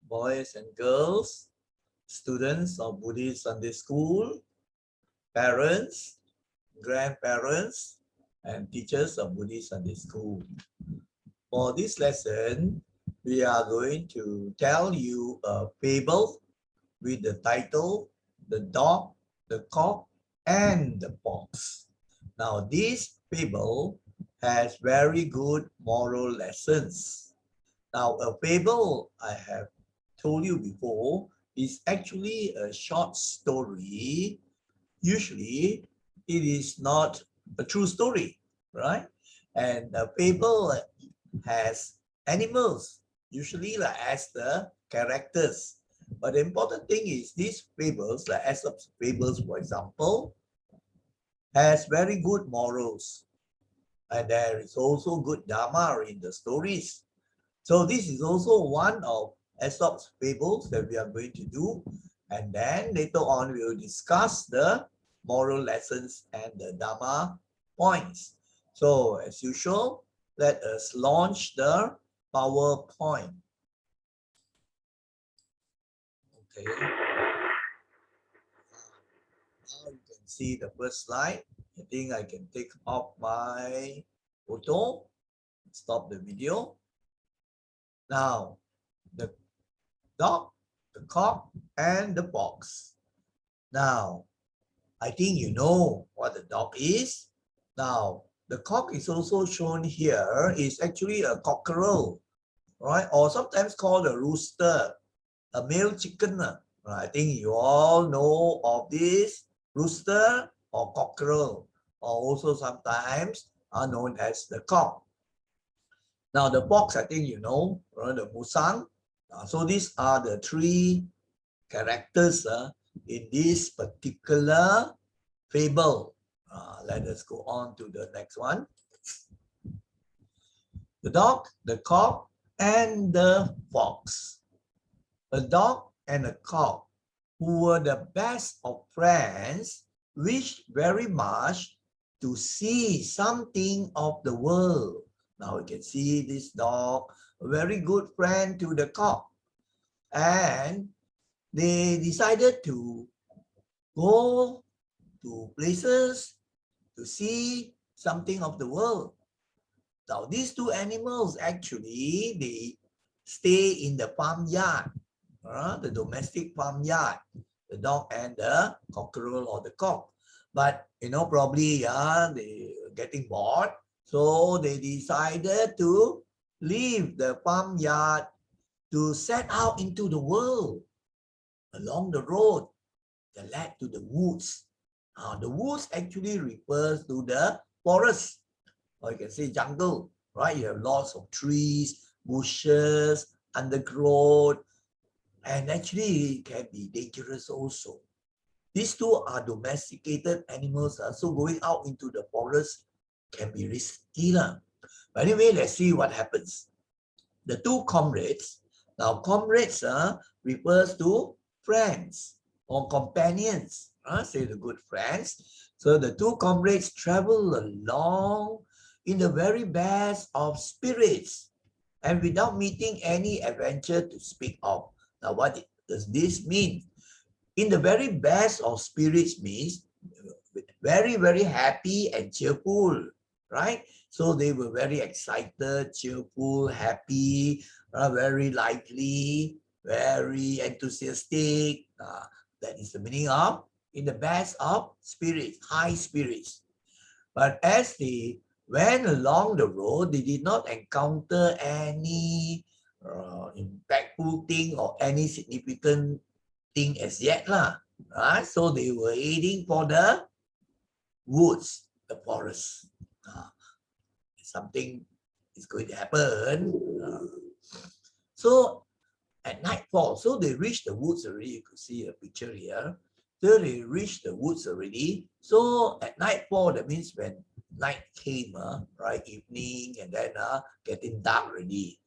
boys and girls, students of Buddhist Sunday School, parents, grandparents, and teachers of Buddhist Sunday School. For this lesson, we are going to tell you a fable with the title, The Dog, the Cock, and the Fox. Now, this fable has very good moral lessons. Now, a fable, I have told you before, is actually a short story. Usually, it is not a true story, right? And a fable has animals, usually like as the characters. But the important thing is these fables, like Aesop's fables, for example, has very good morals. And there is also good dharma in the stories. So this is also one of Aesop's fables that we are going to do. And then later on, we will discuss the moral lessons and the dharma points. So as usual, let us launch the PowerPoint. Okay. Now you can see the first slide. I think I can take off my photo, stop the video. Now, the dog, the cock, and the fox. Now, I think you know what the dog is. Now, the cock is also shown here, is actually a cockerel, right? Or sometimes called a rooster, a male chicken. I think you all know of this rooster or cockerel, or also sometimes are known as the cock. Now, the fox, I think you know, the musang. So these are the three characters in this particular fable. Let us go on to the next one. The dog, the cock, and the fox. A dog and a cock, who were the best of friends, wished very much to see something of the world. Now we can see this dog, a very good friend to the cock. And they decided to go to places to see something of the world. Now these two animals actually, they stay in the farmyard, the domestic farmyard, the dog and the cockerel or the cock. But probably they're getting bored, so they decided to leave the farmyard to set out into the world along the road that led to the woods. The woods actually refers to the forest, or you can say jungle, right? You have lots of trees, bushes, undergrowth, and actually it can be dangerous also. These two are domesticated animals, so going out into the forest can be risky. But anyway, let's see what happens. The two comrades, now comrades refers to friends or companions, say the good friends. So the two comrades travel along in the very best of spirits and without meeting any adventure to speak of. Now what does this mean? In the very best of spirits means very, very happy and cheerful, right? So they were very excited, cheerful, happy, very lively, very enthusiastic. That is the meaning of in the best of spirits, high spirits. But as they went along the road, they did not encounter any impactful thing or any significant thing as yet. So they were heading for the woods, the forest. Something is going to happen. So at nightfall, so they reached the woods already. You could see a picture here. So they reached the woods already. So at nightfall, that means when night came, right, evening, and then getting dark already.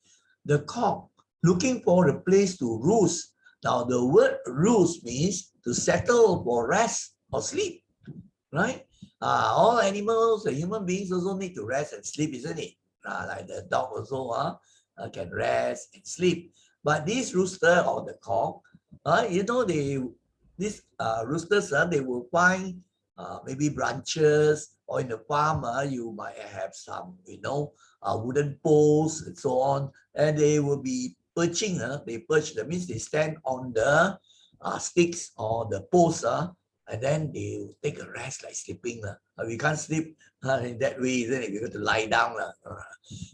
The cock looking for a place to roost. Now the word roost means to settle for rest or sleep, right? All animals, the human beings also need to rest and sleep, isn't it? Like the dog also can rest and sleep. But this rooster or the cock, you know, these roosters, they will find maybe branches, or in the farm, you might have some, you know, wooden poles and so on, and they will be perching. They perch, that means they stand on the sticks or the posts, and then they will take a rest like sleeping. We can't sleep in that way, isn't it? We have to lie down.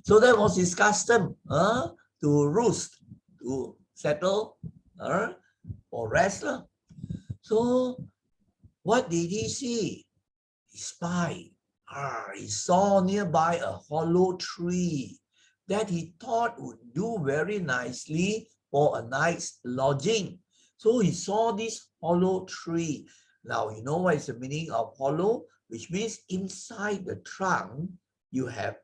So that was his custom, to roost, to settle, or rest. So what did he see? He spied. He saw nearby a hollow tree that he thought would do very nicely for a night's lodging. So he saw this hollow tree. Now, you know what is the meaning of hollow? Which means inside the trunk, you have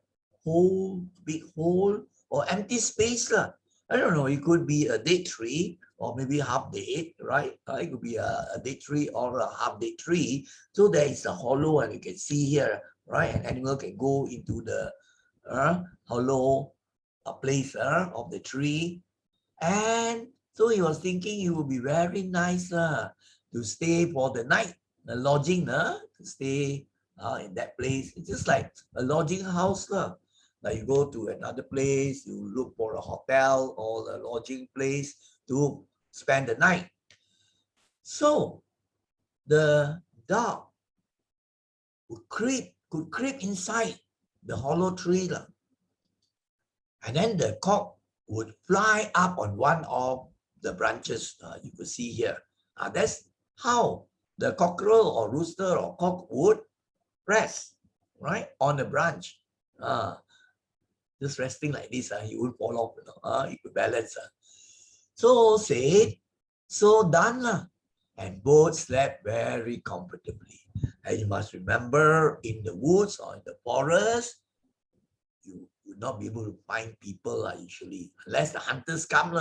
hole, big hole, or empty space. I don't know, it could be a dead tree, or maybe half dead, right? It could be a dead tree or a half dead tree. So there is a hollow, and you can see here, right? An animal can go into the hollow place of the tree. And so he was thinking it would be very nice to stay for the night, the lodging, to stay in that place. It's just like a lodging house. Like you go to another place, you look for a hotel or a lodging place to spend the night. So the dog could creep inside the hollow tree. And then the cock would fly up on one of the branches you could see here. That's how the cockerel or rooster or cock would rest, right, on the branch. Just resting like this, he would fall off, he could balance. So said, so done. And both slept very comfortably. And you must remember, in the woods or in the forest, you would not be able to find people usually, unless the hunters come.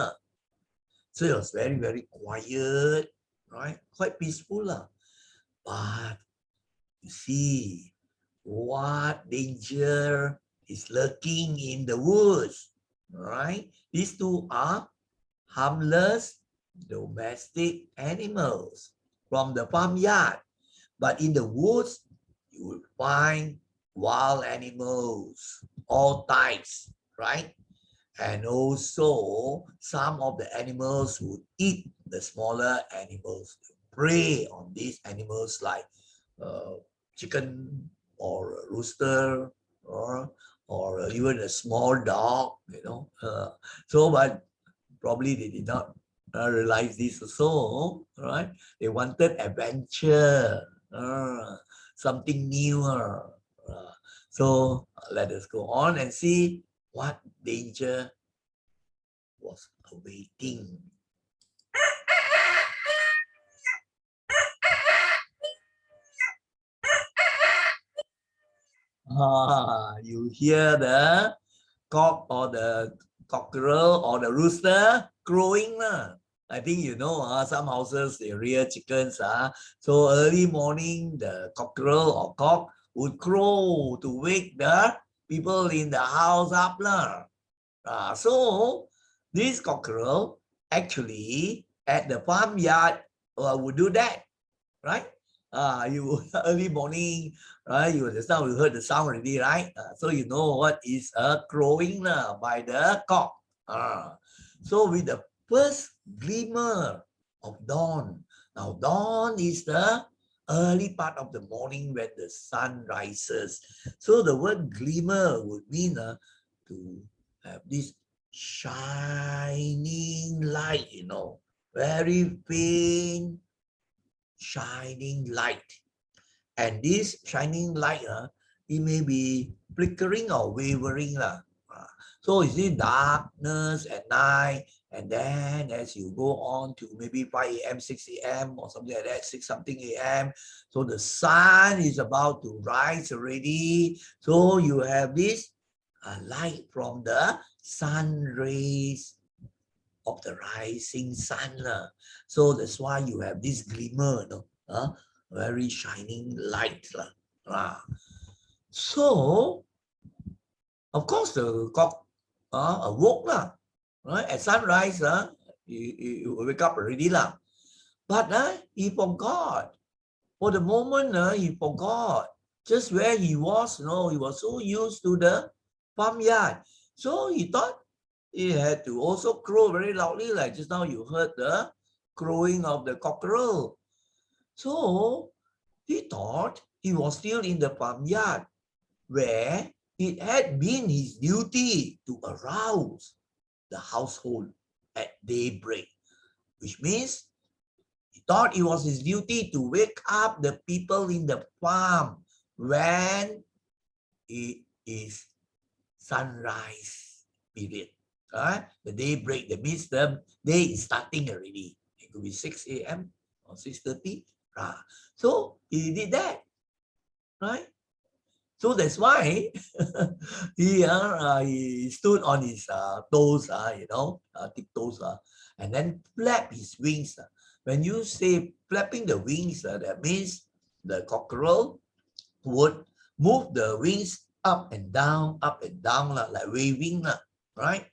So it was very, very quiet, right? Quite peaceful. But you see, what danger is lurking in the woods, right? These two are harmless domestic animals from the farmyard. But in the woods, you will find wild animals, all types, right? And also, some of the animals would eat the smaller animals, prey on these animals like chicken or a rooster or even a small dog, So, but probably they did not realize this also, right? They wanted adventure, something newer. So let us go on and see what danger was awaiting. You hear the cock or the cockerel or the rooster crowing. I think some houses they rear chickens. So early morning, the cockerel or cock would crow to wake the people in the house up. So this cockerel actually at the farmyard would do that, right? You early morning, right? You just now you heard the sound already, right? So you know what is a crowing by the cock. So with the first glimmer of dawn. Now dawn is the early part of the morning when the sun rises. So the word glimmer would mean to have this shining light, very faint shining light. And this shining light, it may be flickering or wavering. So you see darkness at night, and then as you go on to maybe 5 a.m., 6 a.m. or something like that, 6 something a.m. So the sun is about to rise already. So you have this light from the sun rays of the rising sun. So that's why you have this glimmer, very shining light. So, of course, the cock awoke. Right? At sunrise, he wake up already lah. But he forgot. For the moment, he forgot just where he was. He was so used to the farmyard. So he thought he had to also crow very loudly, like just now you heard the crowing of the cockerel. So he thought he was still in the farmyard, where it had been his duty to arouse the household at daybreak, which means he thought it was his duty to wake up the people in the farm when it is sunrise period. The daybreak, that means the day is starting already. It could be 6 a.m. or 6:30. So he did that, right? So that's why he stood on his toes, tiptoes, and then flap his wings. When you say flapping the wings, that means the cockerel would move the wings up and down, like waving, right?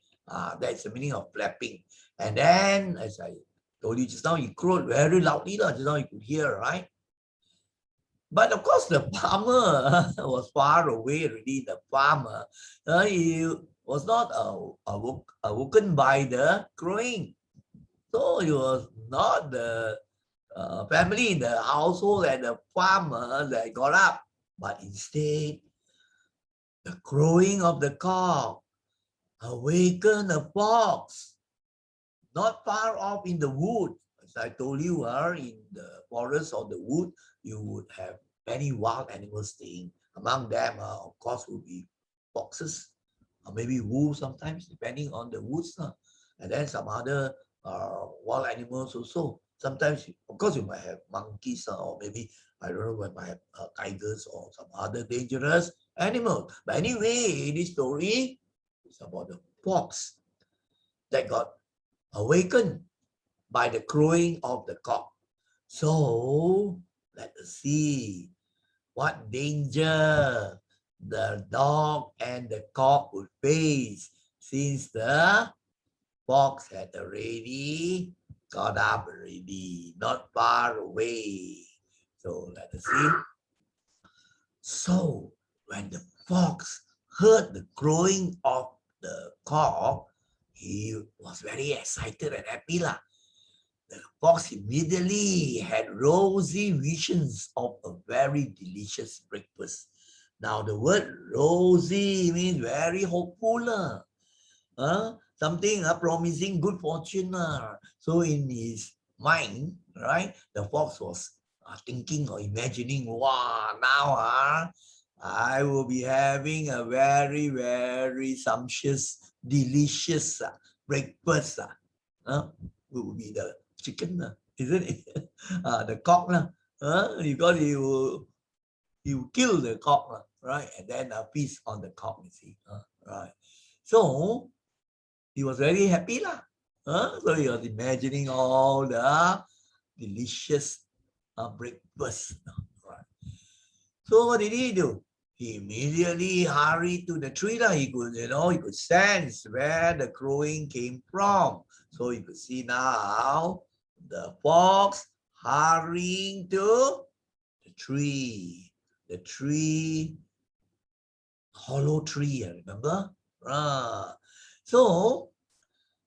That's the meaning of flapping. And then, as I told you just now, he crowed very loudly, just now you could hear, right? But of course, the farmer was far away already. The farmer, he was not awoken by the crowing. So it was not the family in the household and the farmer that got up, but instead, the crowing of the cock awakened a fox not far off in the wood. As I told you, in the forest or the wood, you would have many wild animals staying. Among them, of course, would be foxes, or maybe wolves sometimes, depending on the woods. And then some other wild animals also. Sometimes, of course, you might have monkeys, or maybe, I don't know, you might have tigers or some other dangerous animals. But anyway, this story is about the fox that got awakened by the crowing of the cock. So let us see what danger the dog and the cock would face, since the fox had already got up already, not far away. So let us see. So when the fox heard the crowing of the cock, he was very excited and happy. The fox immediately had rosy visions of a very delicious breakfast. Now the word rosy means very hopeful. Something promising good fortune. So in his mind, right, the fox was thinking or imagining, wow, now I will be having a very, very sumptuous, delicious breakfast. It will be the chicken, isn't it? The cock, because he will kill the cock, right? And then feast on the cock, you see, right? So he was very happy, so he was imagining all the delicious breakfast, right? So what did he do? He immediately hurried to the tree. He could sense where the crowing came from. So you could see now the fox hurrying to the tree. The tree, hollow tree, remember? So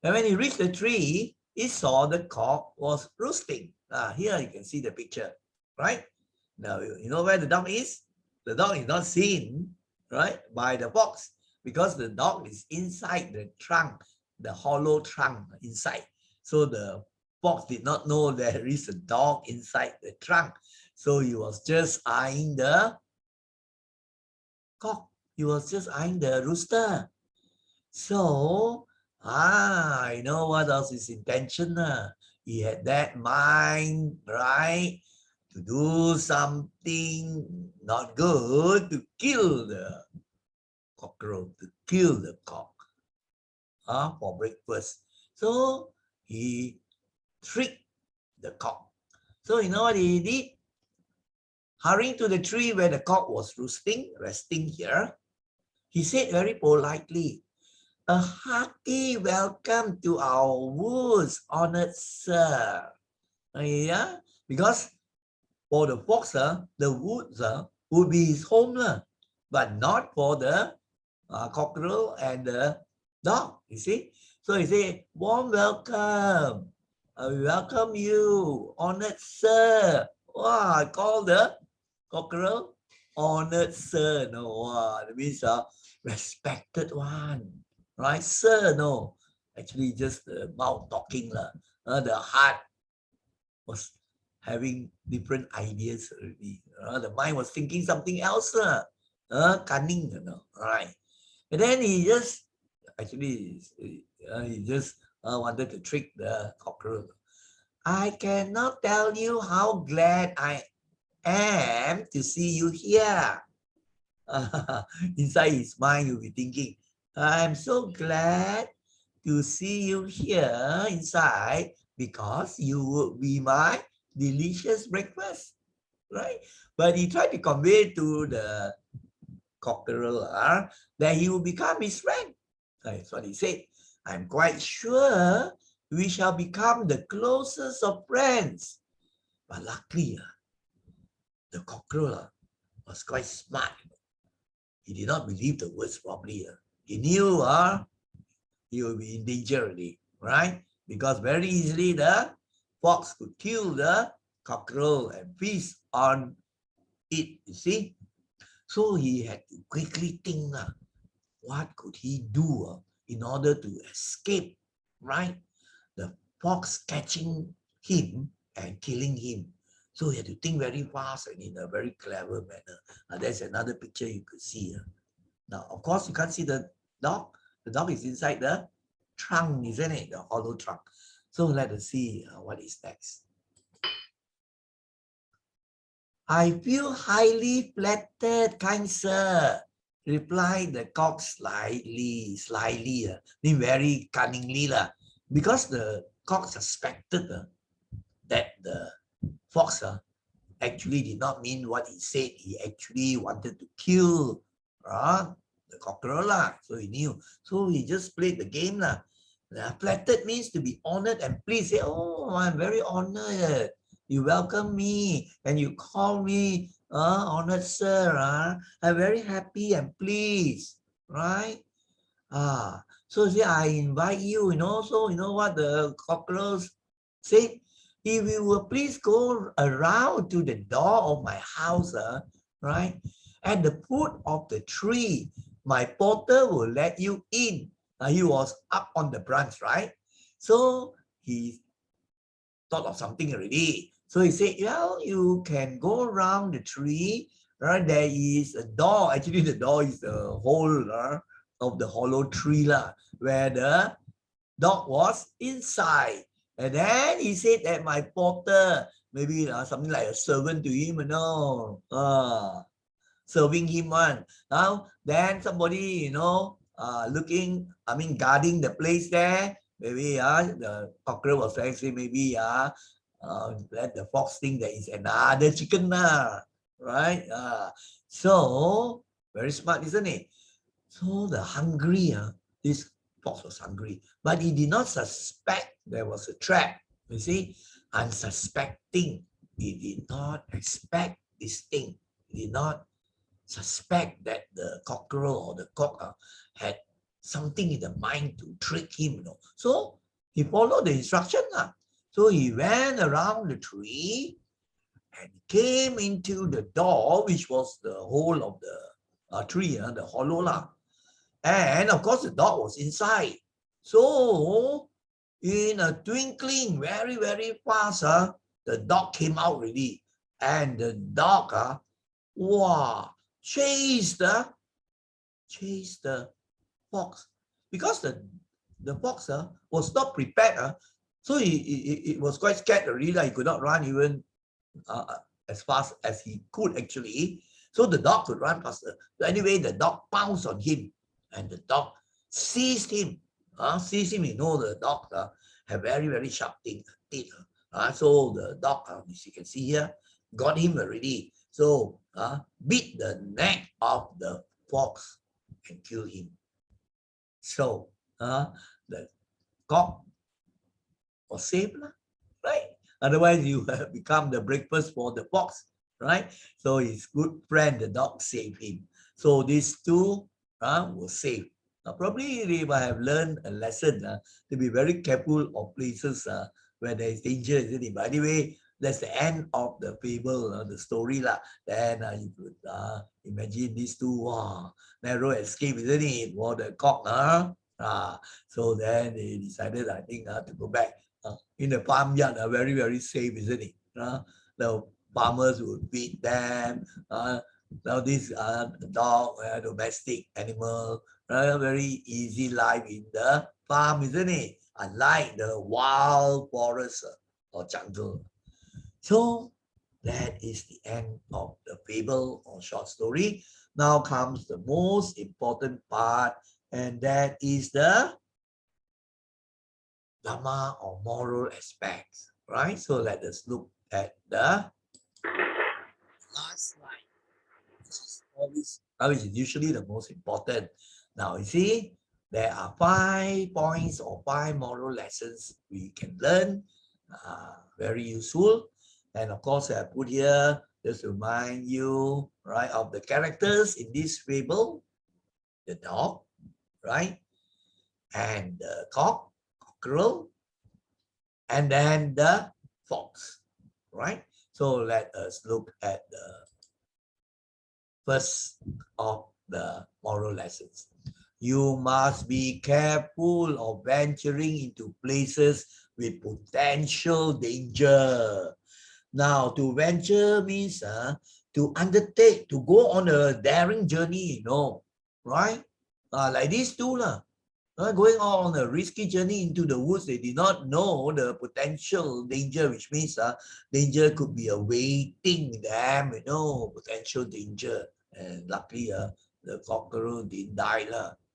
when he reached the tree, he saw the cock was roosting. Here you can see the picture, right? Now, you know where the dog is? The dog is not seen, right, by the fox, because the dog is inside the trunk, the hollow trunk inside. So the fox did not know there is a dog inside the trunk. So he was just eyeing the cock. He was just eyeing the rooster. So, I know what was his intention. He had that mind, right, to do something not good, to kill the cockerel, to kill the cock for breakfast. So he tricked the cock. So you know what he did? Hurrying to the tree where the cock was resting here, he said very politely, a hearty welcome to our woods, honored sir. Yeah, because for the fox, the woods would be his home, but not for the cockerel and the dog, you see. So he say, warm welcome. We welcome you, honored sir. Wow, I call the cockerel honored sir. No, wow, that means respected one, right? Sir, no. Actually, just the mouth talking. The heart was having different ideas already. The mind was thinking something else. Cunning, right? And then he just, actually, he just wanted to trick the cockerel. I cannot tell you how glad I am to see you here. Inside his mind, you'll be thinking, I'm so glad to see you here inside because you would be my delicious breakfast, right? But he tried to convey to the cockerel that he will become his friend. That's what he said. I'm quite sure we shall become the closest of friends. But luckily, the cockerel was quite smart. He did not believe the words properly. He knew he will be in danger already, right? Because very easily the fox could kill the cockerel and feast on it, you see. So he had to quickly think, what could he do in order to escape, right? The fox catching him and killing him. So he had to think very fast and in a very clever manner. There's another picture you could see. Now, of course, you can't see the dog. The dog is inside the trunk, isn't it? The hollow trunk. So let us see what is next. I feel highly flattered, kind sir, replied the cock slyly, mean very cunningly, because the cock suspected that the fox actually did not mean what he said. He actually wanted to kill the cockerel, so he knew. So he just played the game. Flattered means to be honored and pleased. Say, oh, I'm very honored. You welcome me and you call me honored sir. I'm very happy and pleased, right? So say I invite you, so you know what the cockerels said? If you will please go around to the door of my house, right? At the foot of the tree, my porter will let you in. He was up on the branch, right? So he thought of something already. So he said, well, you can go around the tree, right? There is a door. Actually, the door is the hole of the hollow tree where the dog was inside. And then he said that my porter, maybe something like a servant to him, serving him one. Now, then somebody, guarding the place there. Maybe the cockerel was trying to say, maybe let the fox think that it's another chicken, right? So, very smart, isn't it? So the hungry, this fox was hungry, but he did not suspect there was a trap. You see, unsuspecting. He did not expect this thing. He did not suspect that the cockerel or the cock had something in the mind to trick him. So he followed the instruction. So he went around the tree and came into the door, which was the hole of the tree, the hollow. And of course, the dog was inside. So in a twinkling, very, very fast, the dog came out already. And the dog, chased the fox. Because the fox was not prepared. So it was quite scared already. He could not run even as fast as he could actually. So the dog could run faster. So anyway, the dog pounced on him. And the dog seized him. The dog have very, very sharp teeth. So the dog, as you can see here, got him already. So beat the neck of the fox and killed him. So the cock was saved, right? Otherwise, you have become the breakfast for the fox, right? So his good friend, the dog, saved him. So these two were saved. Now, probably they might have learned a lesson to be very careful of places where there is danger, isn't it? But anyway, that's the end of the fable, the story. Then you could imagine these two, wow, narrow escape, isn't it? For the cock. So then they decided, I think, to go back in the farmyard are very, very safe, isn't it? The farmers would feed them. Now this dog, domestic animal, very easy life in the farm, isn't it? Unlike the wild forest or jungle. So that is the end of the fable or short story. Now comes the most important part, and that is the Dharma or moral aspects, right? So let us look at the last slide, which is usually the most important. Now, you see, there are 5 points or 5 moral lessons we can learn, very useful. And of course, I put here just to remind you, right, of the characters in this fable, the dog, right, and the cockerel, and then the fox, right? So let us look at the first of the moral lessons. You must be careful of venturing into places with potential danger. Now, to venture means to undertake, to go on a daring journey, right? Like these two, going on a risky journey into the woods. They did not know the potential danger, which means danger could be awaiting them, potential danger. And luckily, the cockerel didn't die,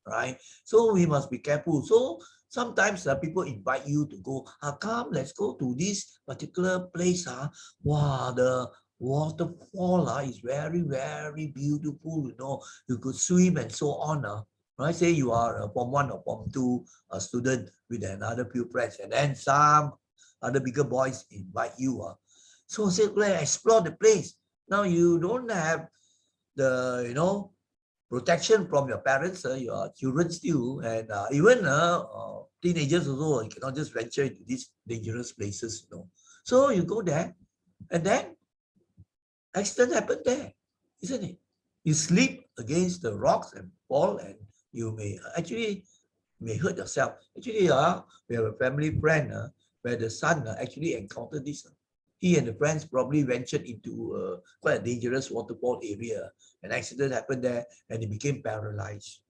right? So we must be careful. So sometimes people invite you to go, come, let's go to this particular place. Wow, the waterfall is very, very beautiful. You could swim and so on. Right? Say you are a Form 1 or Form 2 student with another few friends, and then some other bigger boys invite you. So say, let's explore the place. Now you don't have the, protection from your parents, your children still, and even teenagers also, you cannot just venture into these dangerous places, So you go there, and then accident happened there, isn't it? You slip against the rocks and fall, and you may hurt yourself. Actually, we have a family friend where the son actually encountered this. He and the friends probably ventured into quite a dangerous waterfall area. An accident happened there, and he became paralyzed.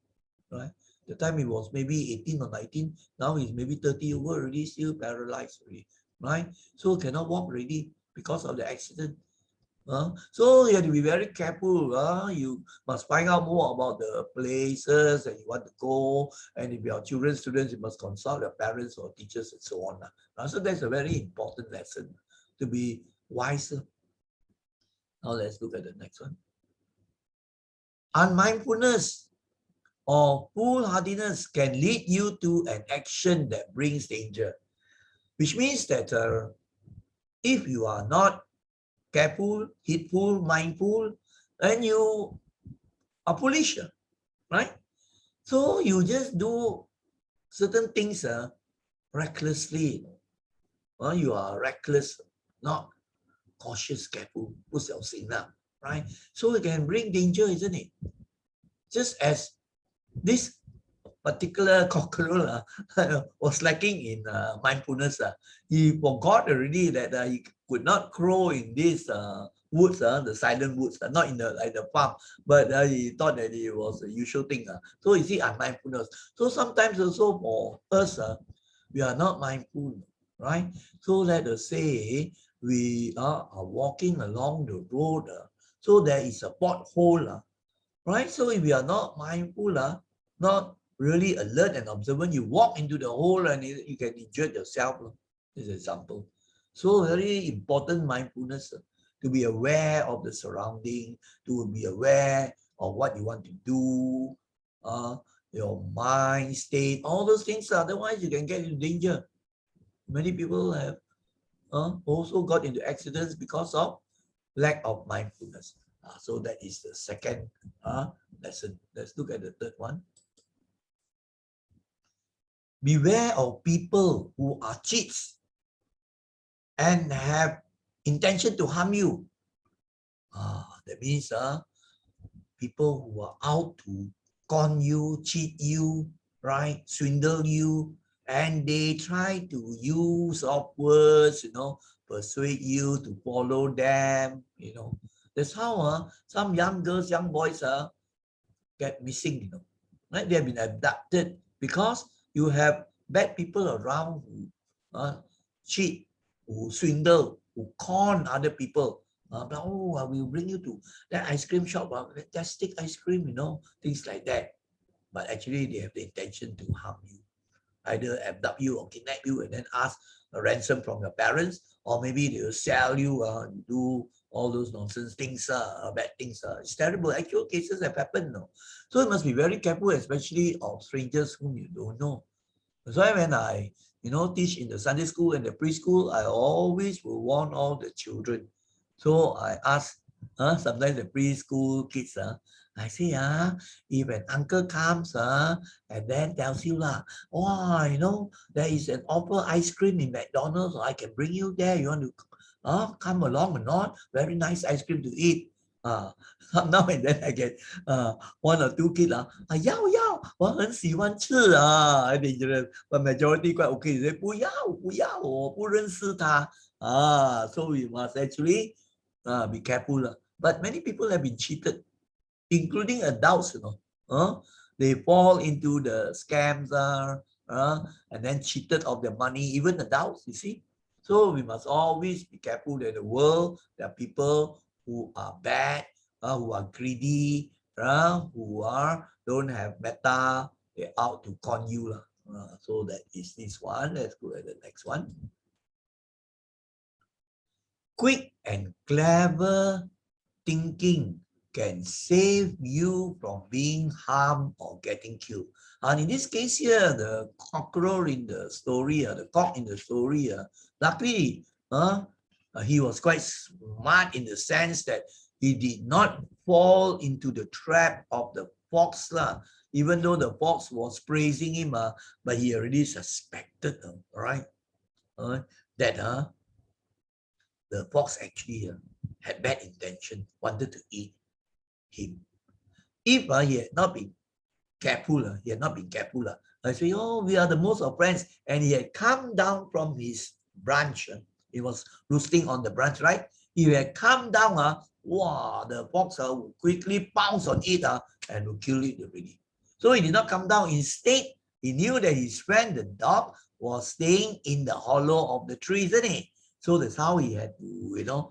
Right? The time he was maybe 18 or 19. Now he's maybe 30 over already, still paralyzed already. Right? So cannot walk already because of the accident. So you have to be very careful. You must find out more about the places that you want to go. And if you are children, students, you must consult your parents or teachers and so on. So that's a very important lesson, to be wiser. Now let's look at the next one. Unmindfulness or foolhardiness can lead you to an action that brings danger, which means that if you are not careful, heedful, mindful, and you are foolish, right? So you just do certain things recklessly. You are reckless, not cautious, careful, 不小心, right? So it can bring danger, isn't it? Just as this particular cockerel was lacking in mindfulness. He forgot already that he could not crow in this woods, the silent woods, not in the farm, but he thought that it was a usual thing. So you see, unmindfulness. So sometimes also for us, we are not mindful, right? So let us say we are walking along the road, so there is a pothole, right? So if we are not mindful, not really alert and observant, you walk into the hole and you can injure yourself. This is an example. So very important mindfulness, to be aware of the surrounding, to be aware of what you want to do. your mind state, all those things. Otherwise, you can get into danger. Many people have also got into accidents because of lack of mindfulness. So that is the second lesson. Let's look at the third one. Beware of people who are cheats and have intention to harm you. That means people who are out to con you, cheat you, right, swindle you, and they try to use of words, persuade you to follow them, That's how some young girls, young boys get missing, right? They have been abducted because you have bad people around who cheat, who swindle, who con other people. I will bring you to that ice cream shop, fantastic ice cream, things like that. But actually, they have the intention to harm you, either abduct you or kidnap you and then ask a ransom from your parents, or maybe they will sell you, do all those nonsense things, bad things. It's terrible. Actual cases have happened. No? So you must be very careful, especially of strangers whom you don't know. That's why when I, teach in the Sunday school and the preschool, I always will warn all the children. So I ask, sometimes the preschool kids, I say, if an uncle comes, and then tells you, wow, there is an offer ice cream in McDonald's, I can bring you there. You want to come along or not? Very nice ice cream to eat. Now and then I get one or two kids 要我很喜欢吃dangerous but majority quite okay. They say 不要我不认识他so we must actually be careful but many people have been cheated, including adults, they fall into the scams and then cheated of their money, even adults, you see. So we must always be careful that the world, there are people who are bad, who are greedy, who don't have metta, they're out to con you. So that is this one. Let's go at the next one. Quick and clever thinking can save you from being harmed or getting killed. And in this case here, the cockerel in the story, the cock in the story, luckily, he was quite smart in the sense that he did not fall into the trap of the fox, even though the fox was praising him, but he already suspected, right, that the fox actually had bad intention, wanted to eat him. If he had not been careful, I say, we are the most of friends, and he had come down from his branch. He was roosting on the branch, right? He had come down, the fox would quickly pounce on it and would kill it already. So he did not come down. Instead, he knew that his friend, the dog, was staying in the hollow of the tree, isn't he? So that's how he had to,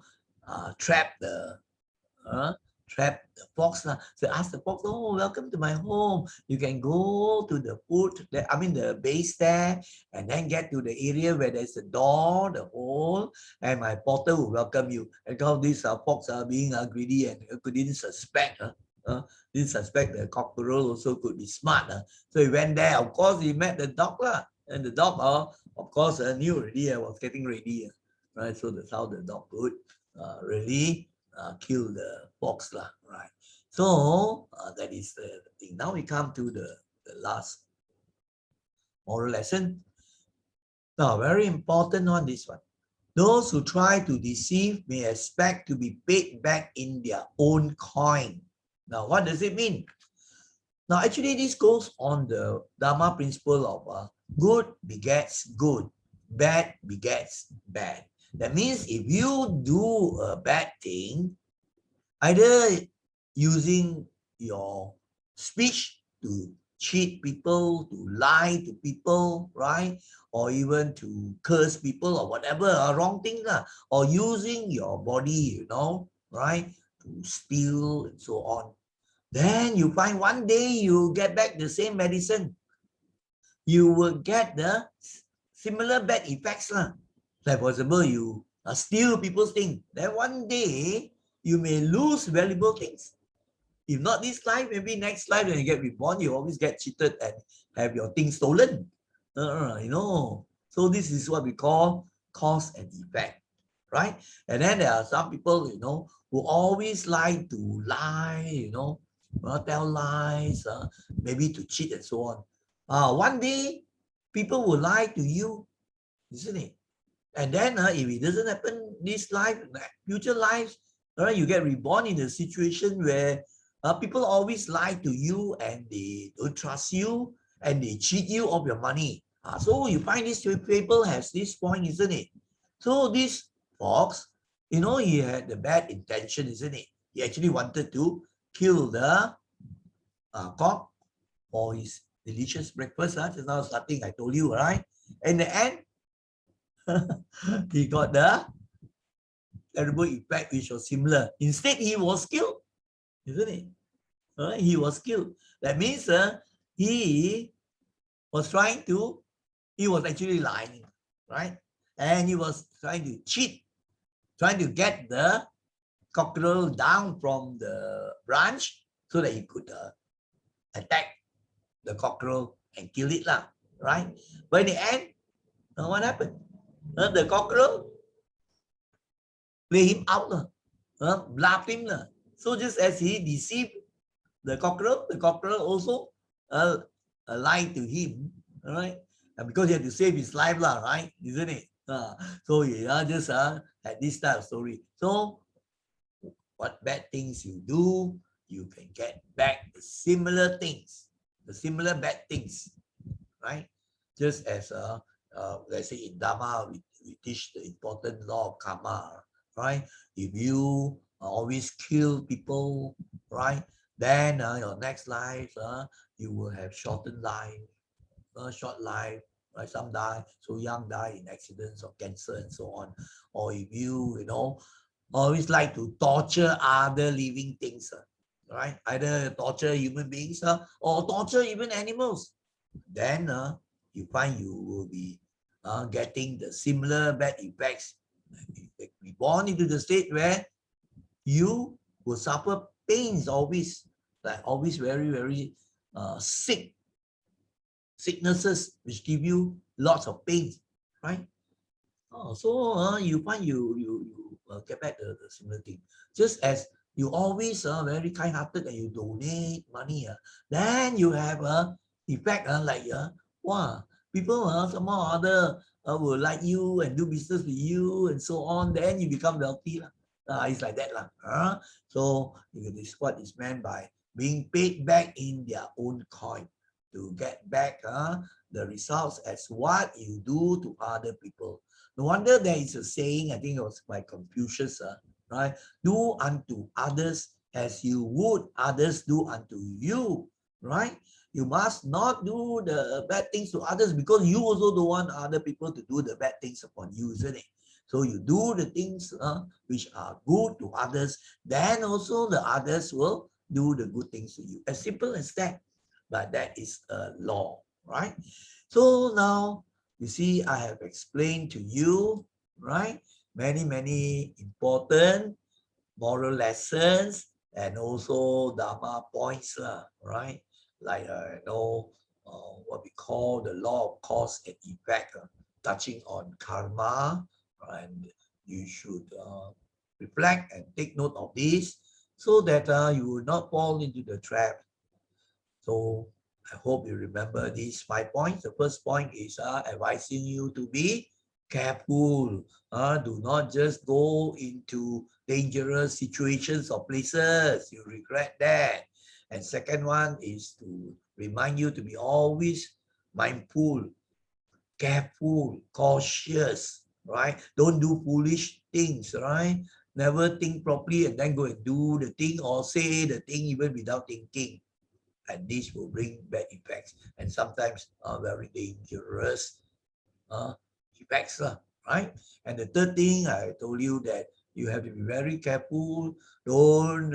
trap the fox. So ask the fox, welcome to my home. You can go to the the base there, and then get to the area where there's a door, the hole, and my porter will welcome you. And all these fox are being greedy and didn't suspect. Didn't suspect the cockerel also could be smart. So he went there. Of course, he met the dog. And the dog, of course, knew already was getting ready. Right? So that's how the dog could really kill the fox, right? So that is the thing. Now we come to the last moral lesson. Now, very important one, this one. Those who try to deceive may expect to be paid back in their own coin. Now, what does it mean? Now, actually, this goes on the Dharma principle of good begets good, bad begets bad. That means if you do a bad thing, either using your speech to cheat people, to lie to people, right? Or even to curse people or whatever, wrong things, or using your body, right? To steal and so on. Then you find one day you get back the same medicine. You will get the similar bad effects. Like for example, you steal people's things. Then one day you may lose valuable things. If not this life, maybe next life when you get reborn, you always get cheated and have your things stolen. You know. So this is what we call cause and effect, right? And then there are some people, you know, who always like to lie, you know, tell lies, maybe to cheat and so on. One day, people will lie to you, isn't it? And then if it doesn't happen this life, future lives, you get reborn in a situation where people always lie to you and they don't trust you and they cheat you of your money. So you find this Fable has this point, isn't it? So this fox, you know, he had the bad intention, isn't it? He actually wanted to kill the cock for his delicious breakfast. Just now starting, I told you, right? In the end, he got the terrible effect which was similar. Instead, he was killed, isn't it? He was killed. That means he was he was actually lying, right? And he was trying to cheat, trying to get the cockerel down from the branch so that he could attack the cockerel and kill it, right? But in the end, what happened? The cockerel play him out, bluffed him. So just as he deceived the cockerel also lied to him, right? And because he had to save his life, right? Isn't it? So he just had this type of story. So what bad things you do, you can get back the similar things, the similar bad things, right? Just as let's say in Dharma, we teach the important law of karma, right? If you always kill people, right, then your next life, you will have shortened life, short life, right? Some die so young, die in accidents or cancer and so on. Or if you know, always like to torture other living things, right? Either torture human beings or torture even animals. Then you find you will be getting the similar bad effects. Be born into the state where you will suffer pains always, like always very, very sicknesses which give you lots of pains, right? So you find you get back the similar thing. Just as you always very kind-hearted and you donate money, then you have a effect like wow, people somehow or other will like you and do business with you and so on. Then you become wealthy. It's like that. So this is what is meant by being paid back in their own coin to get back the results as what you do to other people. No wonder there is a saying, I think it was by Confucius, right? Do unto others as you would others do unto you, right? You must not do the bad things to others because you also don't want other people to do the bad things upon you, isn't it? So you do the things which are good to others, then also the others will do the good things to you. As simple as that. But that is a law, right? So now you see, I have explained to you, right? Many important moral lessons and also Dharma points, right? Like, what we call the law of cause and effect, touching on karma, and you should reflect and take note of this so that you will not fall into the trap. So I hope you remember these 5 points. The first point is advising you to be careful. Do not just go into dangerous situations or places. You regret that. And second one is to remind you to be always mindful, careful, cautious, right? Don't do foolish things, right? Never think properly and then go and do the thing or say the thing even without thinking. And this will bring bad effects and sometimes very dangerous effects, right? And the third thing I told you that you have to be very careful. Don't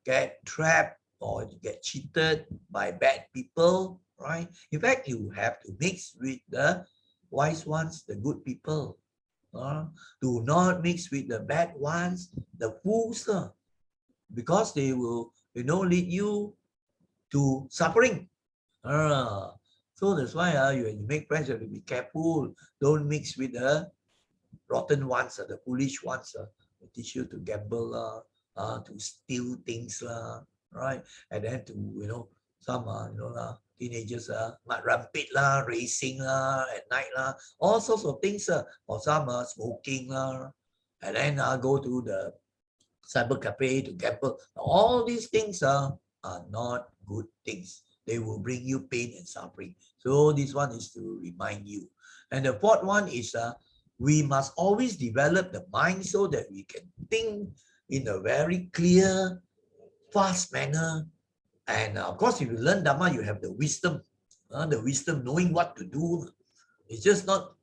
get trapped or get cheated by bad people, right? In fact, you have to mix with the wise ones, the good people. Do not mix with the bad ones, the fools, because they will lead you to suffering. So that's why when you make friends, you have to be careful. Don't mix with the rotten ones, the foolish ones. They teach you to gamble, to steal things, right? And then to, some, teenagers might rampage, racing at night, all sorts of things, or some smoking, and then go to the cyber cafe to gamble. All these things are not good things. They will bring you pain and suffering. So this one is to remind you. And the fourth one is we must always develop the mind so that we can think in a very clear, fast manner. And of course, if you learn Dharma, you have the wisdom knowing what to do. It's just not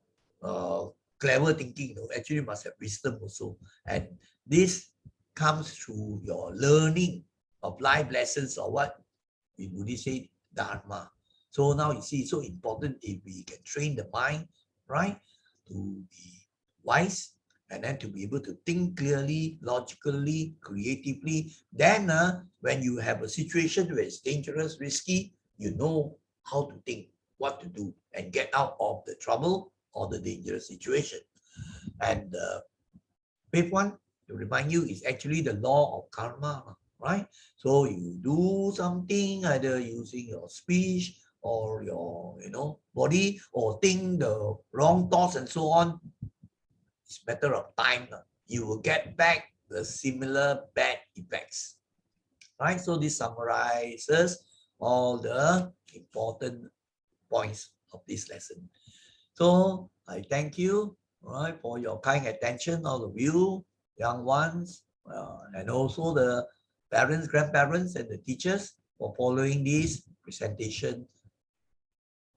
clever thinking. Actually, you must have wisdom also. And this comes through your learning of life lessons, or what we Buddhists say, Dharma. So now you see, it's so important if we can train the mind, right, to be wise, and then to be able to think clearly, logically, creatively. Then when you have a situation where it's dangerous, risky, you know how to think, what to do, and get out of the trouble or the dangerous situation. And the fifth one, to remind you, is actually the law of karma, right? So you do something either using your speech or your body, or think the wrong thoughts and so on. It's a matter of time. You will get back the similar bad effects, right? So this summarizes all the important points of this lesson. So I thank you, right, for your kind attention, all of you, young ones, and also the parents, grandparents, and the teachers for following this presentation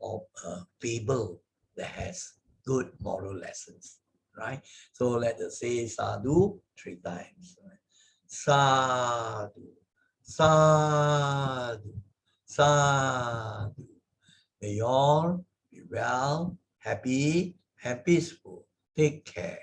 of a fable that has good moral lessons, right? So let us say sadhu 3 times. Right? Sadhu, sadhu, sadhu. May you all be well, happy, and peaceful. Take care.